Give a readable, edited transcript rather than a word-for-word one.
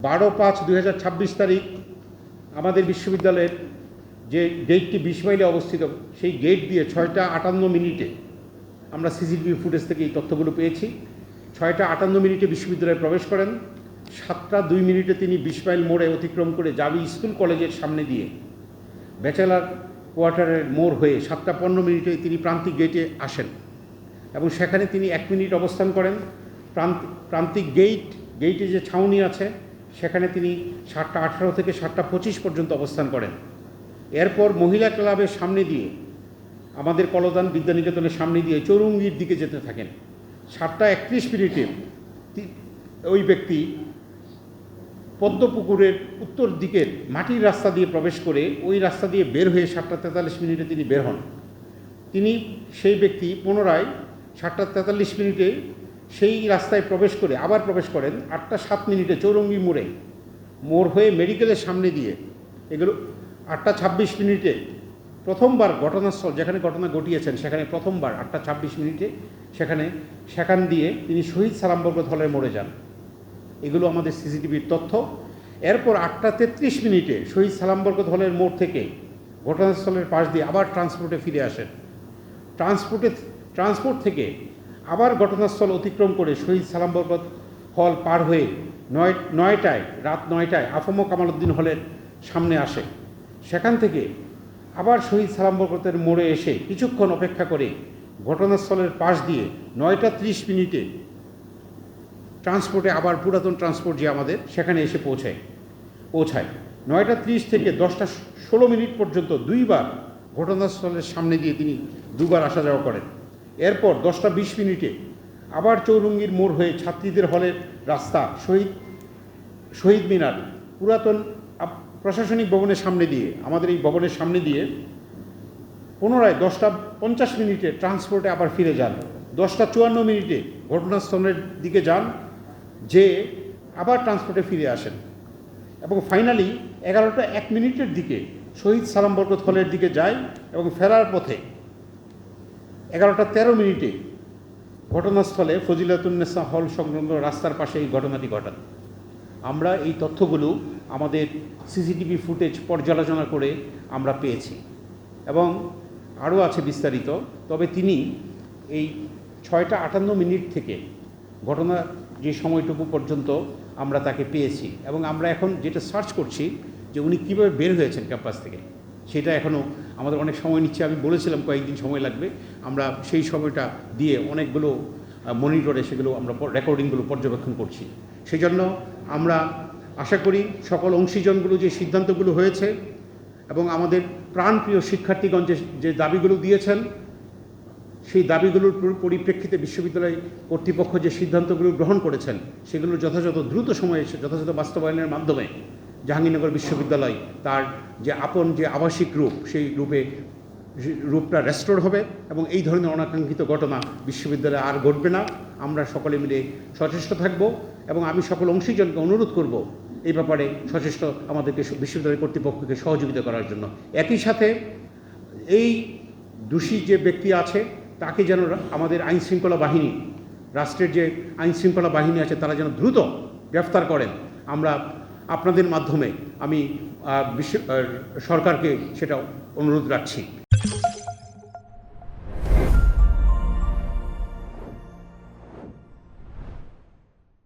12/5/2026 তারিখ আমাদের বিশ্ববিদ্যালয়ের যে গেটটি 20 মাইলে অবস্থিত, সেই গেট দিয়ে 6টা 58 আমরা সিসিটিভি ফুটেজ থেকে এই তথ্যগুলো পেয়েছি। 6টা 58 বিশ্ববিদ্যালয়ে প্রবেশ করেন। 7টা 2 তিনি 20 মাইল মোড়ে অতিক্রম করে জাবি স্কুল কলেজের সামনে দিয়ে ব্যাচেলার কোয়ার্টারের মোড় হয়ে 7টা 15 তিনি প্রান্তিক গেটে আসেন এবং সেখানে তিনি 1 মিনিট অবস্থান করেন। প্রান্তিক গেটে যে ছাউনি আছে সেখানে তিনি 7টা 18 থেকে 7টা 25 পর্যন্ত অবস্থান করেন। এরপর মহিলা ক্লাবের সামনে দিয়ে আমাদের কলদান বিদ্যানিকেতনের সামনে দিয়ে চৌরঙ্গির দিকে যেতে থাকেন। 7টা 31 ওই ব্যক্তি পদ্মপুকুরের উত্তর দিকের মাটির রাস্তা দিয়ে প্রবেশ করে ওই রাস্তা দিয়ে বের হয়ে 7টা 43 তিনি বের হন। সেই ব্যক্তি পুনরায় 7টা 43 সেই রাস্তায় প্রবেশ করে আবার প্রবেশ করেন 8টা 7 চৌরঙ্গি মোড় হয়ে মেডিকেলের সামনে দিয়ে। এগুলো 8টা 26 প্রথমবার ঘটনাস্থল যেখানে ঘটনা ঘটিয়েছেন সেখানে প্রথমবার 8টা 26 সেখান দিয়ে তিনি শহীদ সালাম বরকত হলের মোড়ে যান। এগুলো আমাদের সিসিটিভির তথ্য। এরপর 8টা 33 শহীদ সালাম বরকত হলের মোড় থেকে ঘটনাস্থলের পাশ দিয়ে আবার ট্রান্সপোর্টে ফিরে আসেন। ট্রান্সপোর্ট থেকে আবার ঘটনাস্থল অতিক্রম করে শহীদ সালাম বরকত হল পার হয়ে রাত 9টায় আফম কামাল উদ্দিন হলের সামনে আসে। সেখান থেকে আবার শহীদ সালাম বরকতের মোড়ে এসে কিছুক্ষণ অপেক্ষা করে ঘটনাস্থলের পাশ দিয়ে 9টা 30 ট্রান্সপোর্টে আবার পুরাতন ট্রান্সপোর্ট যে আমাদের সেখানে এসে পৌঁছায়। 9টা 30 থেকে 10টা 16 পর্যন্ত দুইবার ঘটনাস্থলের সামনে দিয়ে তিনি দুবার আসা যাওয়া করেন। এরপর 10টা 20 আবার চৌরঙ্গির মোড় হয়ে ছাত্রীদের হলের রাস্তা শহীদ মিনার পুরাতন প্রশাসনিক ভবনের সামনে দিয়ে আমাদের এই ভবনের সামনে দিয়ে পুনরায় 10টা 50 ট্রান্সপোর্টে আবার ফিরে যান। 10টা 54 ঘটনাস্থলের দিকে যান, যে আবার ট্রান্সপোর্টে ফিরে আসেন এবং ফাইনালি 11টা 1 দিকে শহীদ সালাম বরকত হলের দিকে যায় এবং ফেরার পথে 11টা 13 ঘটনাস্থলে ফজিলাতুন্নেসা হল সংলগ্ন রাস্তার পাশে এই ঘটনাটি ঘটান। আমরা এই তথ্যগুলো আমাদের সিসিটিভি ফুটেজ পর্যালোচনা করে আমরা পেয়েছি এবং আরও আছে বিস্তারিত। তবে তিনি এই 6টা 58 থেকে ঘটনা যে সময়টুকু পর্যন্ত আমরা তাকে পেয়েছি এবং আমরা এখন যেটা সার্চ করছি যে উনি কীভাবে বের হয়েছেন ক্যাম্পাস থেকে, সেটা এখনও আমাদের অনেক সময় নিচ্ছে। আমি বলেছিলাম কয়েকদিন সময় লাগবে। আমরা সেই সময়টা দিয়ে অনেকগুলো মনিটরে সেগুলো আমরা রেকর্ডিংগুলো পর্যবেক্ষণ করছি। সেই জন্য আমরা আশা করি সকল অংশীজনগুলো যে সিদ্ধান্তগুলো হয়েছে এবং আমাদের প্রাণপ্রিয় শিক্ষার্থীগণ যে দাবিগুলো দিয়েছেন সেই দাবিগুলোর পরিপ্রেক্ষিতে বিশ্ববিদ্যালয় কর্তৃপক্ষ যে সিদ্ধান্তগুলো গ্রহণ করেছেন সেগুলো যথাযথ দ্রুত সময়ে যথাযথ বাস্তবায়নের মাধ্যমে জাহাঙ্গীরনগর বিশ্ববিদ্যালয় তার যে আবাসিক রূপ সেই রূপটা রেস্টোর হবে এবং এই ধরনের অনাকাঙ্ক্ষিত ঘটনা বিশ্ববিদ্যালয়ে আর ঘটবে না। আমরা সকলে মিলে সচেষ্ট থাকব এবং আমি সকল অংশীজনকে অনুরোধ করব এই ব্যাপারে সচেষ্ট আমাদেরকে বিশ্ববিদ্যালয় কর্তৃপক্ষকে সহযোগিতা করার জন্য। একই সাথে এই দোষী যে ব্যক্তি আছে তাকে যেন আমাদের আইনশৃঙ্খলা বাহিনী, রাষ্ট্রের যে আইনশৃঙ্খলা বাহিনী আছে তারা যেন দ্রুত গ্রেফতার করেন। আমরা আপনাদের মাধ্যমে আমি সরকারকে সেটা অনুরোধ রাখছি।